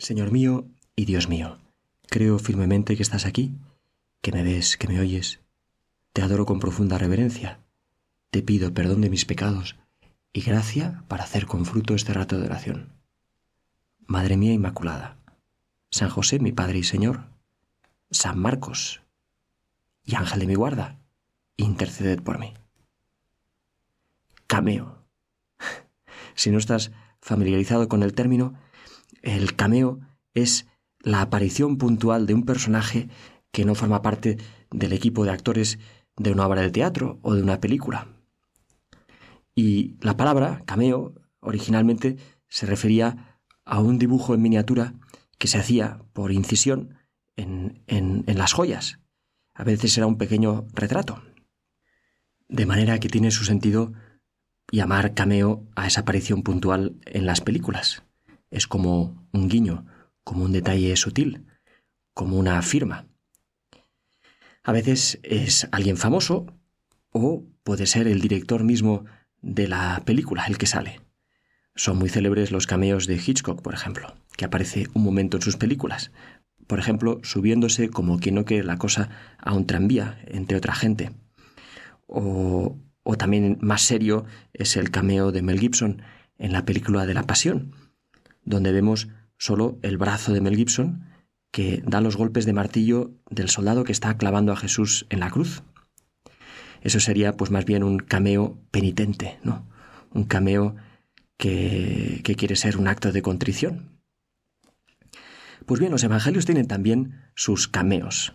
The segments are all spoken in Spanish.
Señor mío y Dios mío, creo firmemente que estás aquí, que me ves, que me oyes. Te adoro con profunda reverencia. Te pido perdón de mis pecados y gracia para hacer con fruto este rato de oración. Madre mía Inmaculada, San José, mi Padre y Señor, San Marcos y Ángel de mi guarda, interceded por mí. Cameo. Si no estás familiarizado con el término, el cameo es la aparición puntual de un personaje que no forma parte del equipo de actores de una obra de teatro o de una película. Y la palabra cameo originalmente se refería a un dibujo en miniatura que se hacía por incisión en las joyas. A veces era un pequeño retrato. De manera que tiene su sentido llamar cameo a esa aparición puntual en las películas. Es como un guiño, como un detalle sutil, como una firma. A veces es alguien famoso o puede ser el director mismo de la película el que sale. Son muy célebres los cameos de Hitchcock, por ejemplo, que aparece un momento en sus películas. Por ejemplo, subiéndose como quien no quiere la cosa a un tranvía, entre otra gente. O también más serio es el cameo de Mel Gibson en la película de La Pasión, donde vemos solo el brazo de Mel Gibson que da los golpes de martillo del soldado que está clavando a Jesús en la cruz. Eso sería pues más bien un cameo penitente, ¿no? Un cameo que quiere ser un acto de contrición. Pues bien, los evangelios tienen también sus cameos.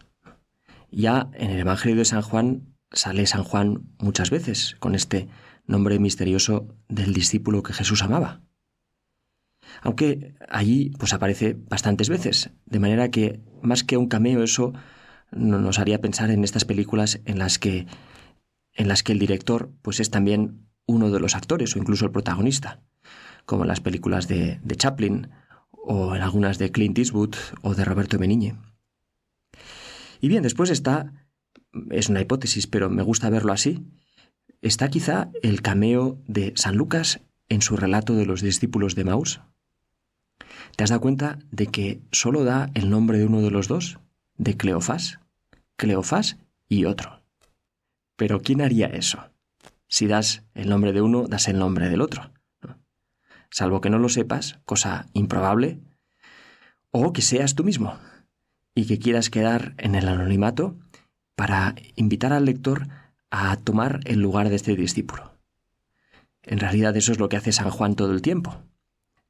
Ya en el Evangelio de San Juan sale San Juan muchas veces con este nombre misterioso del discípulo que Jesús amaba. Aunque allí pues aparece bastantes veces, de manera que más que un cameo eso nos haría pensar en estas películas en las que el director pues es también uno de los actores o incluso el protagonista, como en las películas de Chaplin o en algunas de Clint Eastwood o de Roberto Benigni. Y bien, después es una hipótesis, pero me gusta verlo así, está quizá el cameo de San Lucas en su relato de los discípulos de Emaús. ¿Te has dado cuenta de que solo da el nombre de uno de los dos? De Cleofás. Cleofás y otro. Pero ¿quién haría eso? Si das el nombre de uno, das el nombre del otro, ¿no? Salvo que no lo sepas, cosa improbable, o que seas tú mismo y que quieras quedar en el anonimato para invitar al lector a tomar el lugar de este discípulo. En realidad eso es lo que hace San Juan todo el tiempo.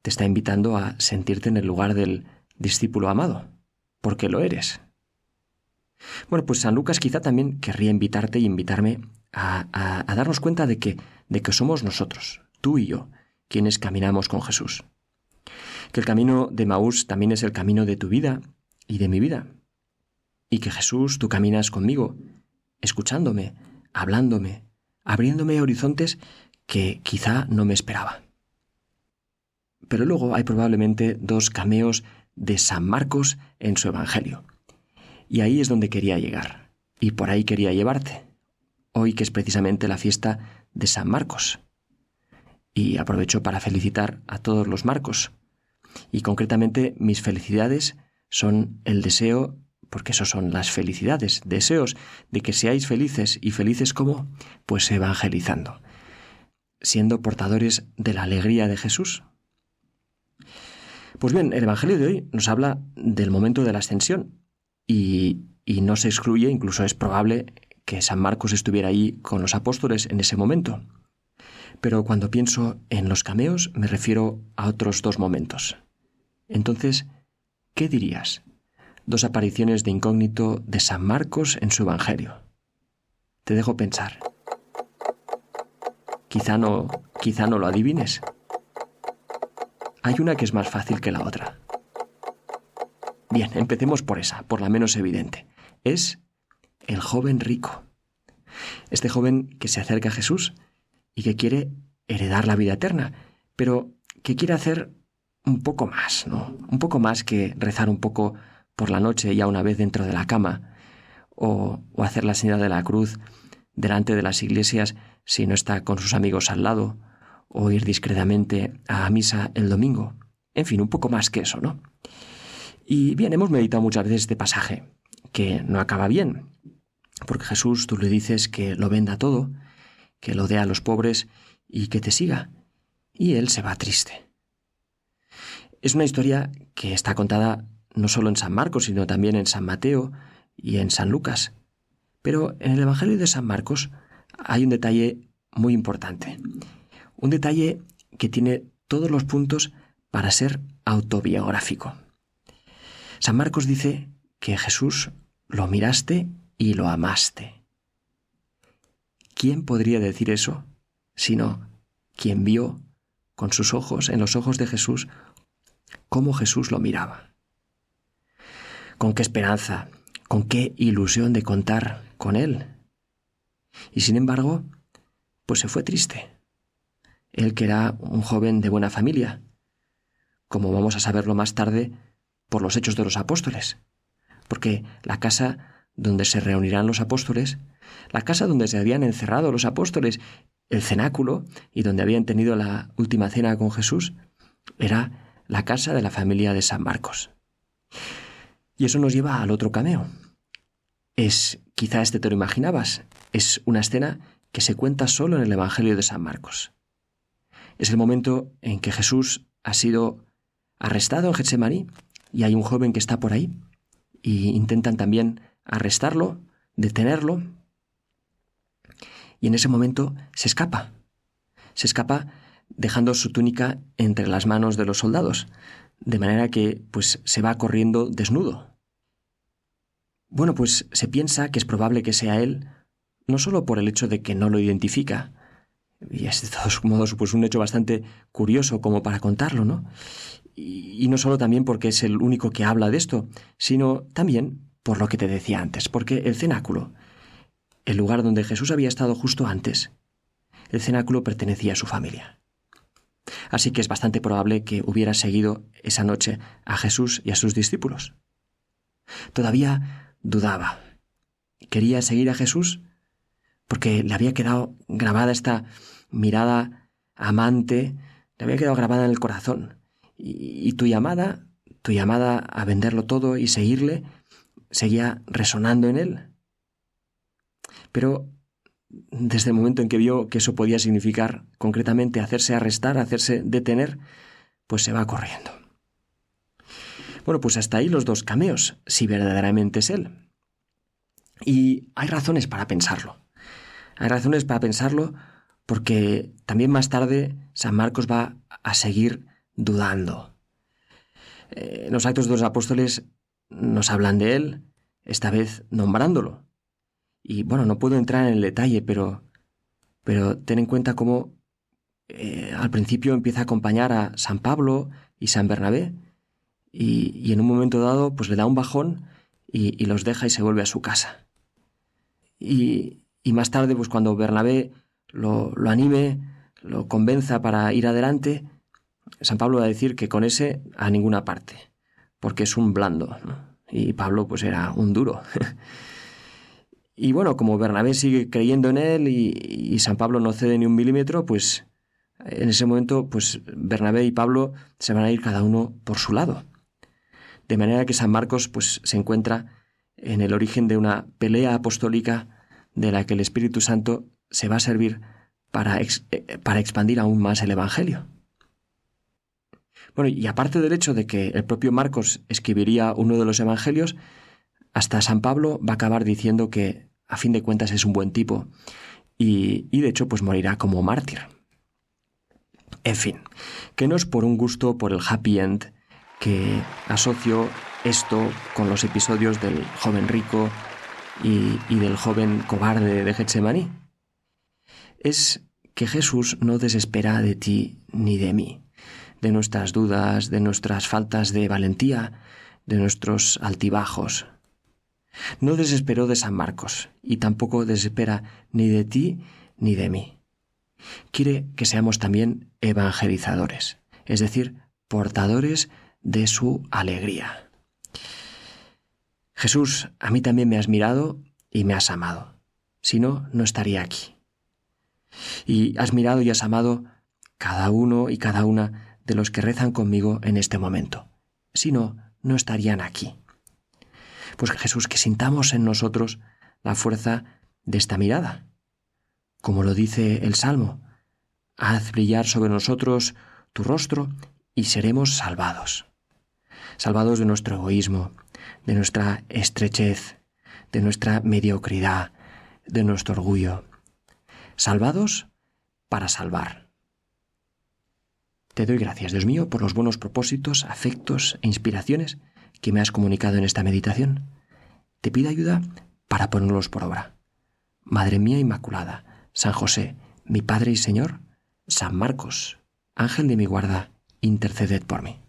Te está invitando a sentirte en el lugar del discípulo amado, porque lo eres. Bueno, pues San Lucas quizá también querría invitarte y invitarme a darnos cuenta de que somos nosotros, tú y yo, quienes caminamos con Jesús. Que el camino de Emaús también es el camino de tu vida y de mi vida. Y que Jesús, tú caminas conmigo, escuchándome, hablándome, abriéndome horizontes que quizá no me esperaba. Pero luego hay probablemente dos cameos de San Marcos en su Evangelio. Y ahí es donde quería llegar. Y por ahí quería llevarte. Hoy que es precisamente la fiesta de San Marcos. Y aprovecho para felicitar a todos los Marcos. Y concretamente mis felicidades son el deseo, porque eso son las felicidades, deseos de que seáis felices. ¿Y felices cómo? Pues evangelizando. Siendo portadores de la alegría de Jesús. Pues bien, el Evangelio de hoy nos habla del momento de la ascensión y no se excluye, incluso es probable que San Marcos estuviera ahí con los apóstoles en ese momento. Pero cuando pienso en los cameos me refiero a otros dos momentos. Entonces, ¿qué dirías? Dos apariciones de incógnito de San Marcos en su Evangelio. Te dejo pensar. Quizá no lo adivines. Hay una que es más fácil que la otra. Bien, empecemos por esa, por la menos evidente. Es el joven rico. Este joven que se acerca a Jesús y que quiere heredar la vida eterna, pero que quiere hacer un poco más, ¿no? Un poco más que rezar un poco por la noche ya una vez dentro de la cama, o hacer la señal de la cruz delante de las iglesias si no está con sus amigos al lado, o ir discretamente a misa el domingo. En fin, un poco más que eso, ¿no? Y bien, hemos meditado muchas veces este pasaje, que no acaba bien, porque Jesús, tú le dices que lo venda todo, que lo dé a los pobres y que te siga, y él se va triste. Es una historia que está contada no solo en San Marcos, sino también en San Mateo y en San Lucas. Pero en el Evangelio de San Marcos hay un detalle muy importante, un detalle que tiene todos los puntos para ser autobiográfico. San Marcos dice que Jesús lo miraste y lo amaste. ¿Quién podría decir eso sino quien vio con sus ojos, en los ojos de Jesús, cómo Jesús lo miraba? Con qué esperanza, con qué ilusión de contar con él. Y sin embargo, pues se fue triste. Él, que era un joven de buena familia, como vamos a saberlo más tarde por los Hechos de los Apóstoles, porque la casa donde se reunirán los apóstoles, la casa donde se habían encerrado los apóstoles, el cenáculo, y donde habían tenido la última cena con Jesús, era la casa de la familia de San Marcos. Y eso nos lleva al otro cameo. Quizá te lo imaginabas, es una escena que se cuenta solo en el Evangelio de San Marcos. Es el momento en que Jesús ha sido arrestado en Getsemaní y hay un joven que está por ahí y intentan también arrestarlo, detenerlo, y en ese momento se escapa dejando su túnica entre las manos de los soldados, de manera que pues se va corriendo desnudo. Bueno, pues se piensa que es probable que sea él, no solo por el hecho de que no lo identifica, y es de todos modos pues un hecho bastante curioso como para contarlo, ¿no? Y no solo también porque es el único que habla de esto, sino también por lo que te decía antes, porque el cenáculo, el lugar donde Jesús había estado justo antes, el cenáculo pertenecía a su familia. Así que es bastante probable que hubiera seguido esa noche a Jesús y a sus discípulos. Todavía dudaba. ¿Quería seguir a Jesús? Porque le había quedado grabada esta mirada amante, le había quedado grabada en el corazón. Y tu llamada a venderlo todo y seguirle, seguía resonando en él. Pero desde el momento en que vio que eso podía significar concretamente hacerse arrestar, hacerse detener, pues se va corriendo. Bueno, pues hasta ahí los dos cameos, si verdaderamente es él. Y hay razones para pensarlo. Hay razones para pensarlo porque también más tarde San Marcos va a seguir dudando. En los Actos de los Apóstoles nos hablan de él, esta vez nombrándolo. Y bueno, no puedo entrar en el detalle, pero ten en cuenta cómo al principio empieza a acompañar a San Pablo y San Bernabé y en un momento dado pues le da un bajón y los deja y se vuelve a su casa. Y más tarde, pues cuando Bernabé lo anime, lo convenza para ir adelante, San Pablo va a decir que con ese a ninguna parte, porque es un blando, ¿no? Y Pablo pues era un duro. Y bueno, como Bernabé sigue creyendo en él y San Pablo no cede ni un milímetro, pues en ese momento pues Bernabé y Pablo se van a ir cada uno por su lado. De manera que San Marcos pues se encuentra en el origen de una pelea apostólica de la que el Espíritu Santo se va a servir para expandir aún más el Evangelio. Bueno, y aparte del hecho de que el propio Marcos escribiría uno de los Evangelios, hasta San Pablo va a acabar diciendo que a fin de cuentas es un buen tipo y de hecho pues morirá como mártir. En fin, que no es por un gusto por el happy end que asocio esto con los episodios del joven rico y del joven cobarde de Getsemaní. Es que Jesús no desespera de ti ni de mí, de nuestras dudas, de nuestras faltas de valentía, de nuestros altibajos. No desesperó de San Marcos y tampoco desespera ni de ti ni de mí. Quiere que seamos también evangelizadores, es decir, portadores de su alegría. Jesús, a mí también me has mirado y me has amado. Si no, no estaría aquí. Y has mirado y has amado cada uno y cada una de los que rezan conmigo en este momento. Si no, no estarían aquí. Pues Jesús, que sintamos en nosotros la fuerza de esta mirada. Como lo dice el Salmo, haz brillar sobre nosotros tu rostro y seremos salvados. Salvados de nuestro egoísmo, de nuestra estrechez, de nuestra mediocridad, de nuestro orgullo. Salvados para salvar. Te doy gracias, Dios mío, por los buenos propósitos, afectos e inspiraciones que me has comunicado en esta meditación. Te pido ayuda para ponerlos por obra. Madre mía Inmaculada, San José, mi Padre y Señor, San Marcos, Ángel de mi guarda, interceded por mí.